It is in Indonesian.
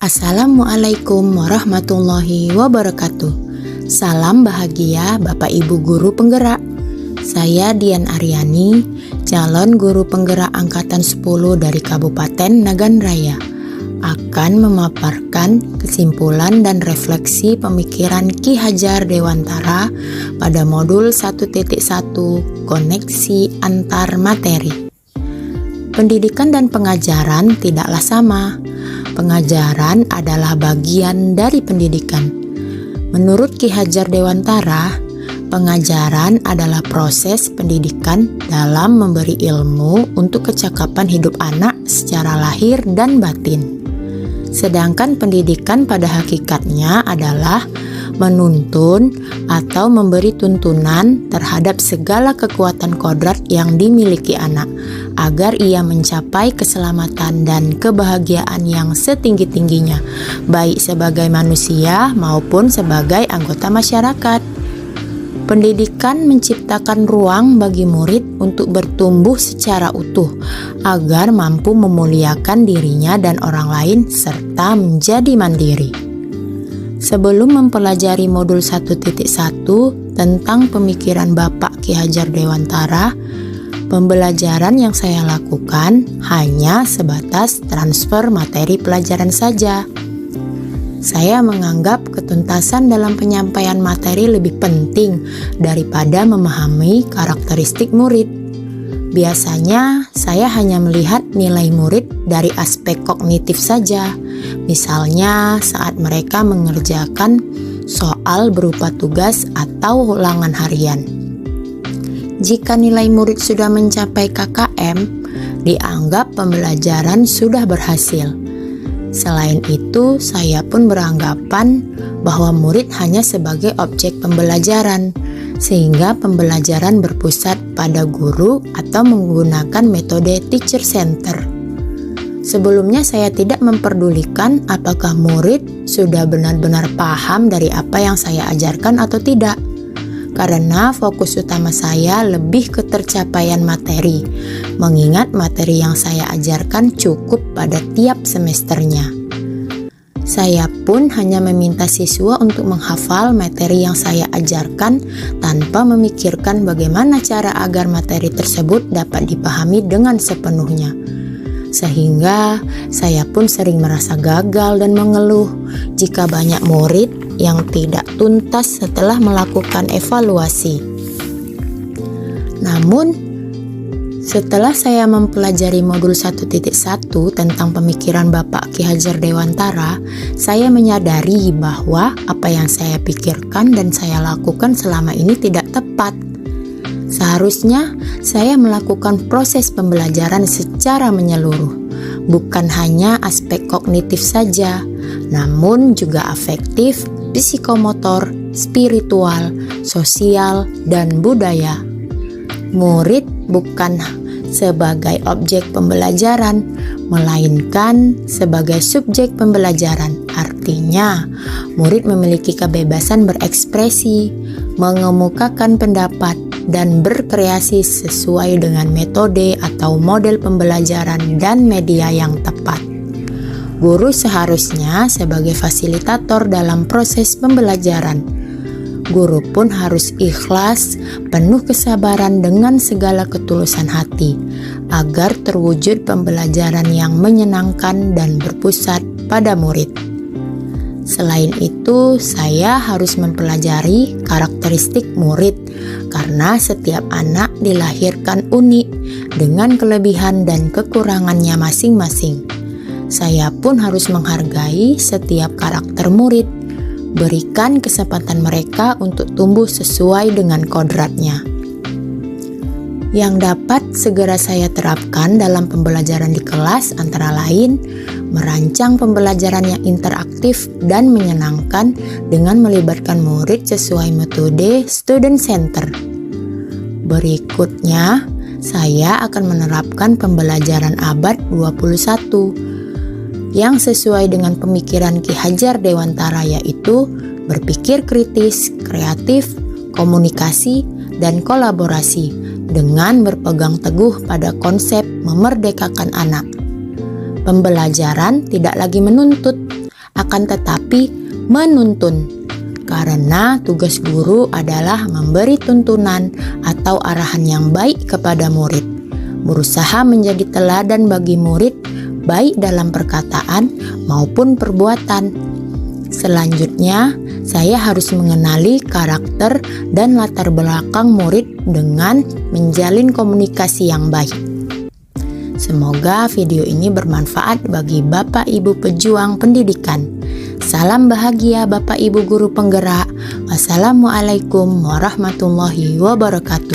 Assalamualaikum warahmatullahi wabarakatuh. Salam bahagia Bapak Ibu Guru Penggerak. Saya Dian Aryani, calon guru penggerak Angkatan 10 dari Kabupaten Nagan Raya, akan memaparkan kesimpulan dan refleksi pemikiran Ki Hajar Dewantara pada modul 1.1 Koneksi Antar Materi. Pendidikan dan pengajaran tidaklah sama. Pengajaran adalah bagian dari pendidikan. Menurut Ki Hajar Dewantara, pengajaran adalah proses pendidikan dalam memberi ilmu untuk kecakapan hidup anak secara lahir dan batin. Sedangkan pendidikan pada hakikatnya adalah menuntun atau memberi tuntunan terhadap segala kekuatan kodrat yang dimiliki anak agar ia mencapai keselamatan dan kebahagiaan yang setinggi-tingginya, baik sebagai manusia maupun sebagai anggota masyarakat. Pendidikan menciptakan ruang bagi murid untuk bertumbuh secara utuh agar mampu memuliakan dirinya dan orang lain serta menjadi mandiri. Sebelum mempelajari modul 1.1 tentang pemikiran Bapak Ki Hajar Dewantara, pembelajaran yang saya lakukan hanya sebatas transfer materi pelajaran saja. Saya menganggap ketuntasan dalam penyampaian materi lebih penting daripada memahami karakteristik murid. Biasanya saya hanya melihat nilai murid dari aspek kognitif saja. Misalnya saat mereka mengerjakan soal berupa tugas atau ulangan harian. Jika nilai murid sudah mencapai KKM, dianggap pembelajaran sudah berhasil. Selain itu, saya pun beranggapan bahwa murid hanya sebagai objek pembelajaran, sehingga pembelajaran berpusat pada guru atau menggunakan metode teacher center. Sebelumnya saya tidak memperdulikan apakah murid sudah benar-benar paham dari apa yang saya ajarkan atau tidak, karena fokus utama saya lebih ke tercapaian materi, mengingat materi yang saya ajarkan cukup pada tiap semesternya. Saya pun hanya meminta siswa untuk menghafal materi yang saya ajarkan tanpa memikirkan bagaimana cara agar materi tersebut dapat dipahami dengan sepenuhnya. Sehingga saya pun sering merasa gagal dan mengeluh jika banyak murid yang tidak tuntas setelah melakukan evaluasi. Namun, setelah saya mempelajari modul 1.1 tentang pemikiran Bapak Ki Hajar Dewantara, saya menyadari bahwa apa yang saya pikirkan dan saya lakukan selama ini tidak tepat. Seharusnya saya melakukan proses pembelajaran secara menyeluruh, bukan hanya aspek kognitif saja, namun juga afektif, psikomotor, spiritual, sosial, dan budaya. Murid bukan sebagai objek pembelajaran, melainkan sebagai subjek pembelajaran. Artinya, murid memiliki kebebasan berekspresi, mengemukakan pendapat, dan berkreasi sesuai dengan metode atau model pembelajaran dan media yang tepat. Guru seharusnya sebagai fasilitator dalam proses pembelajaran. Guru pun harus ikhlas, penuh kesabaran dengan segala ketulusan hati, agar terwujud pembelajaran yang menyenangkan dan berpusat pada murid. Selain itu, saya harus mempelajari karakteristik murid, karena setiap anak dilahirkan unik dengan kelebihan dan kekurangannya masing-masing. Saya pun harus menghargai setiap karakter murid, berikan kesempatan mereka untuk tumbuh sesuai dengan kodratnya. Yang dapat segera saya terapkan dalam pembelajaran di kelas antara lain merancang pembelajaran yang interaktif dan menyenangkan dengan melibatkan murid sesuai metode student center. Berikutnya, saya akan menerapkan pembelajaran abad 21 yang sesuai dengan pemikiran Ki Hajar Dewantara, yaitu berpikir kritis, kreatif, komunikasi, dan kolaborasi dengan berpegang teguh pada konsep memerdekakan anak. Pembelajaran tidak lagi menuntut, akan tetapi menuntun. Karena tugas guru adalah memberi tuntunan atau arahan yang baik kepada murid, berusaha menjadi teladan bagi murid baik dalam perkataan maupun perbuatan. Selanjutnya, saya harus mengenali karakter dan latar belakang murid dengan menjalin komunikasi yang baik. Semoga video ini bermanfaat bagi Bapak Ibu pejuang pendidikan. Salam bahagia Bapak Ibu guru penggerak. Wassalamualaikum warahmatullahi wabarakatuh.